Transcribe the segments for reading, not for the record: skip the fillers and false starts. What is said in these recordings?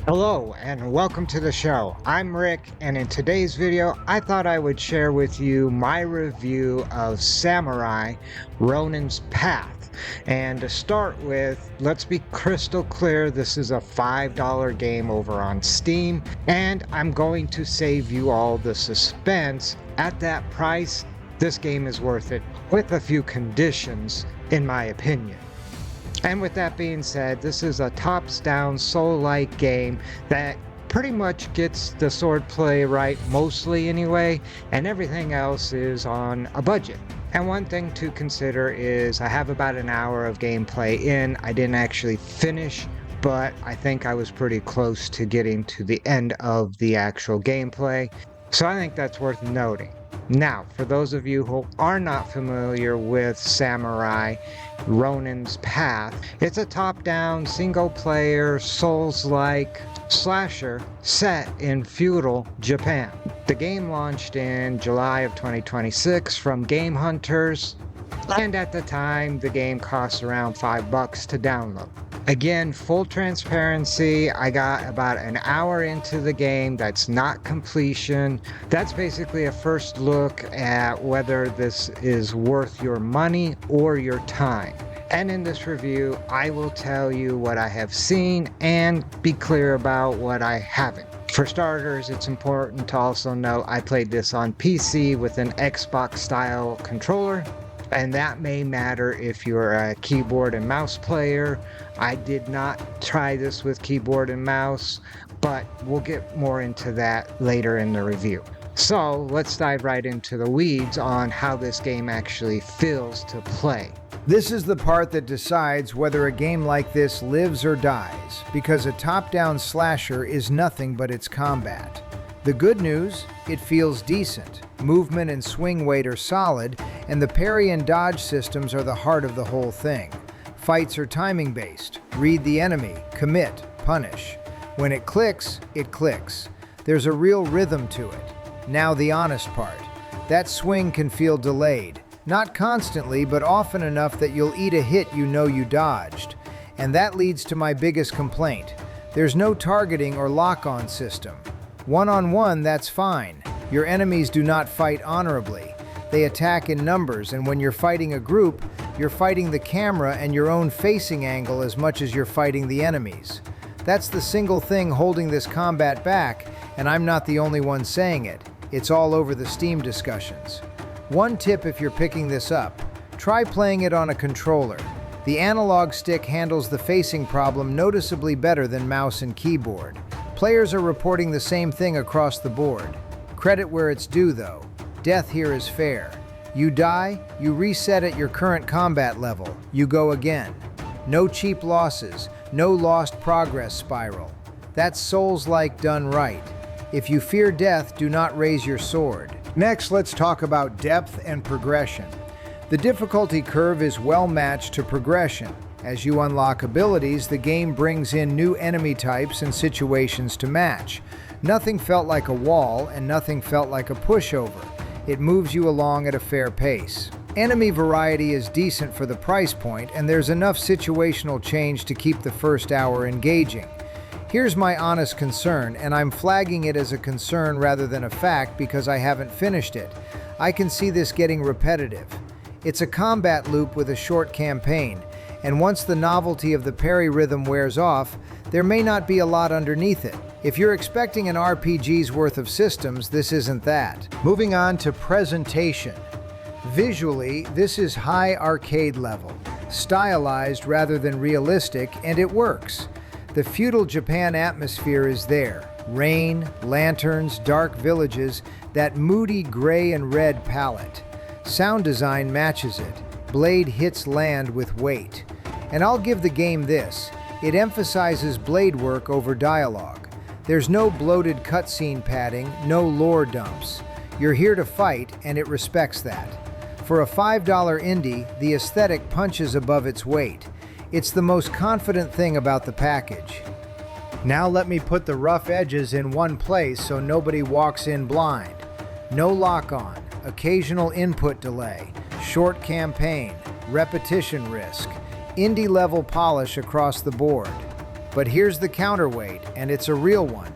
Hello and welcome to the show. I'm Rick, and in today's video I thought I would share with you my review of Samurai Ronin's Path. And to start with, let's be crystal clear, this is a $5 game over on Steam, and I'm going to save you all the suspense. At that price, this game is worth it, with a few conditions, in my opinion. And with that being said, this is a tops-down, soul-like game that pretty much gets the swordplay right, mostly anyway, and everything else is on a budget. And one thing to consider is I have about an hour of gameplay in. I didn't actually finish, but I think I was pretty close to getting to the end of the actual gameplay. So I think that's worth noting. Now, for those of you who are not familiar with Samurai Ronin's Path, it's a top-down, single-player, Souls-like slasher set in feudal Japan. The game launched in July of 2026 from GameHunters, and at the time, the game cost around $5 to download. Again, full transparency, I got about an hour into the game. That's not completion. That's basically a first look at whether this is worth your money or your time. And in this review, I will tell you what I have seen and be clear about what I haven't. For starters, it's important to also note I played this on PC with an Xbox style controller. And that may matter if you're a keyboard and mouse player. I did not try this with keyboard and mouse, but we'll get more into that later in the review. So let's dive right into the weeds on how this game actually feels to play. This is the part that decides whether a game like this lives or dies, because a top-down slasher is nothing but its combat. The good news, it feels decent. Movement and swing weight are solid, and the parry and dodge systems are the heart of the whole thing. Fights are timing based. Read the enemy, commit, punish. When it clicks, it clicks. There's a real rhythm to it. Now the honest part. That swing can feel delayed. Not constantly, but often enough that you'll eat a hit you know you dodged. And that leads to my biggest complaint. There's no targeting or lock-on system. One-on-one, that's fine. Your enemies do not fight honorably. They attack in numbers, and when you're fighting a group, you're fighting the camera and your own facing angle as much as you're fighting the enemies. That's the single thing holding this combat back, and I'm not the only one saying it. It's all over the Steam discussions. One tip if you're picking this up, try playing it on a controller. The analog stick handles the facing problem noticeably better than mouse and keyboard. Players are reporting the same thing across the board. Credit where it's due, though. Death here is fair. You die, you reset at your current combat level. You go again. No cheap losses, no lost progress spiral. That's Souls-like done right. If you fear death, do not raise your sword. Next, let's talk about depth and progression. The difficulty curve is well matched to progression. As you unlock abilities, the game brings in new enemy types and situations to match. Nothing felt like a wall, and nothing felt like a pushover. It moves you along at a fair pace. Enemy variety is decent for the price point, and there's enough situational change to keep the first hour engaging. Here's my honest concern, and I'm flagging it as a concern rather than a fact because I haven't finished it. I can see this getting repetitive. It's a combat loop with a short campaign, and once the novelty of the parry rhythm wears off, there may not be a lot underneath it. If you're expecting an RPG's worth of systems, this isn't that. Moving on to presentation. Visually, this is high arcade level, stylized rather than realistic, and it works. The feudal Japan atmosphere is there. Rain, lanterns, dark villages, that moody gray and red palette. Sound design matches it. Blade hits land with weight. And I'll give the game this. It emphasizes blade work over dialogue. There's no bloated cutscene padding, no lore dumps. You're here to fight, and it respects that. For a $5 indie, the aesthetic punches above its weight. It's the most confident thing about the package. Now let me put the rough edges in one place so nobody walks in blind. No lock-on, occasional input delay, short campaign, repetition risk, indie-level polish across the board. But here's the counterweight, and it's a real one.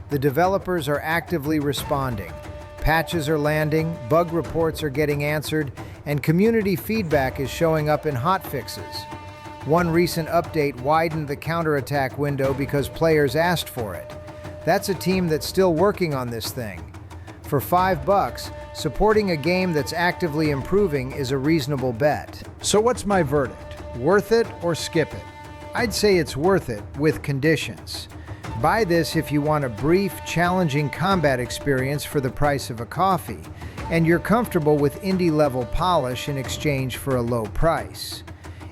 The developers are actively responding. Patches are landing, bug reports are getting answered, and community feedback is showing up in hotfixes. One recent update widened the counterattack window because players asked for it. That's a team that's still working on this thing. For $5, supporting a game that's actively improving is a reasonable bet. So what's my verdict? Worth it or skip it? I'd say it's worth it, with conditions. Buy this if you want a brief, challenging combat experience for the price of a coffee, and you're comfortable with indie-level polish in exchange for a low price.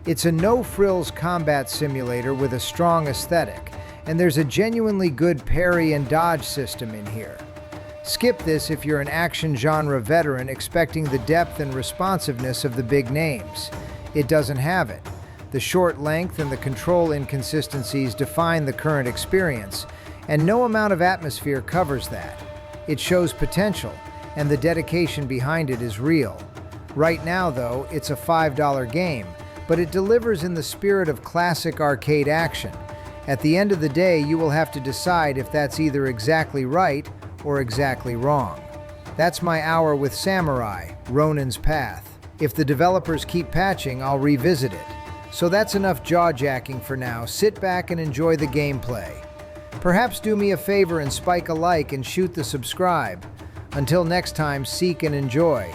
It's a no-frills combat simulator with a strong aesthetic, and there's a genuinely good parry and dodge system in here. Skip this if you're an action genre veteran expecting the depth and responsiveness of the big names. It doesn't have it. The short length and the control inconsistencies define the current experience, and no amount of atmosphere covers that. It shows potential, and the dedication behind it is real. Right now, though, it's a $5 game, but it delivers in the spirit of classic arcade action. At the end of the day, you will have to decide if that's either exactly right or exactly wrong. That's my hour with Samurai, Ronin's Path. If the developers keep patching, I'll revisit it. So that's enough jaw-jacking for now. Sit back and enjoy the gameplay. Perhaps do me a favor and spike a like and shoot the subscribe. Until next time, seek and enjoy.